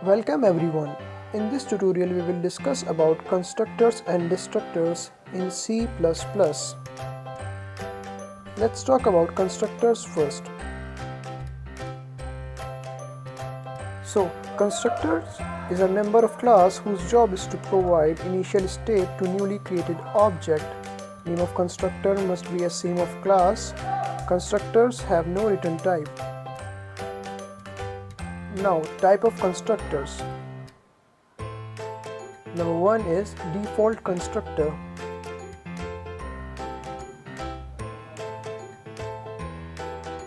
Welcome everyone. In this tutorial we will discuss about constructors and destructors in C++. Let's talk about constructors first. So, constructors is a member of class whose job is to provide initial state to newly created object. Name of constructor must be a same of class. Constructors have no return type. Now, type of constructors. Number 1 is default constructor.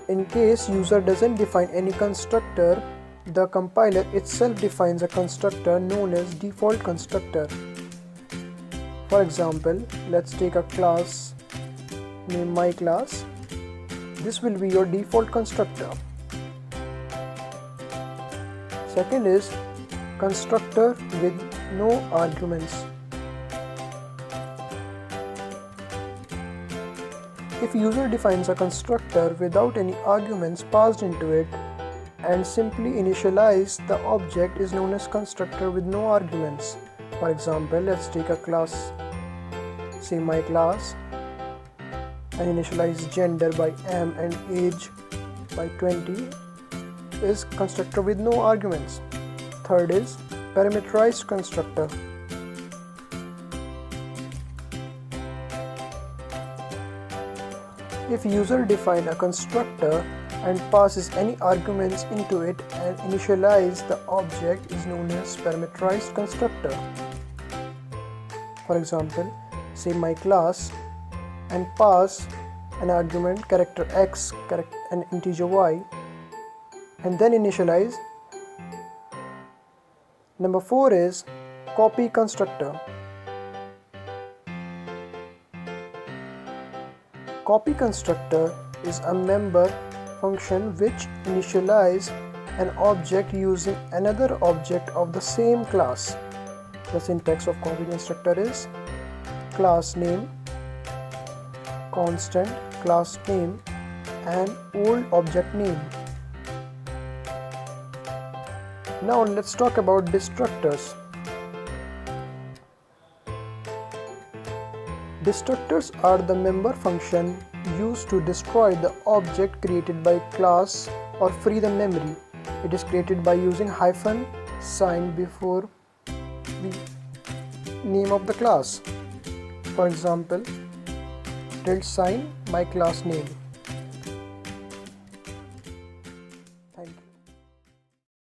In case user doesn't define any constructor, the compiler itself defines a constructor known as default constructor. For example, let's take a class named myClass. This will be your default constructor. Second is constructor with no arguments. If user defines a constructor without any arguments passed into it and simply initialize the object is known as constructor with no arguments. For example, let's take a class, say myClass, and initialize gender by m and age by 20. Is constructor with no arguments. Third is parametrized constructor. If user define a constructor and passes any arguments into it and initialize the object is known as parametrized constructor. For example, say myClass and pass an argument character x and integer y and then initialize. Number 4 is copy constructor. Copy constructor is a member function which initialize an object using another object of the same class. The syntax of copy constructor is class name, constant, class name, and old object name. Now let's talk about destructors. Destructors are the member function used to destroy the object created by class or free the memory. It is created by using hyphen sign before the name of the class. For example, tilde sign myClass name.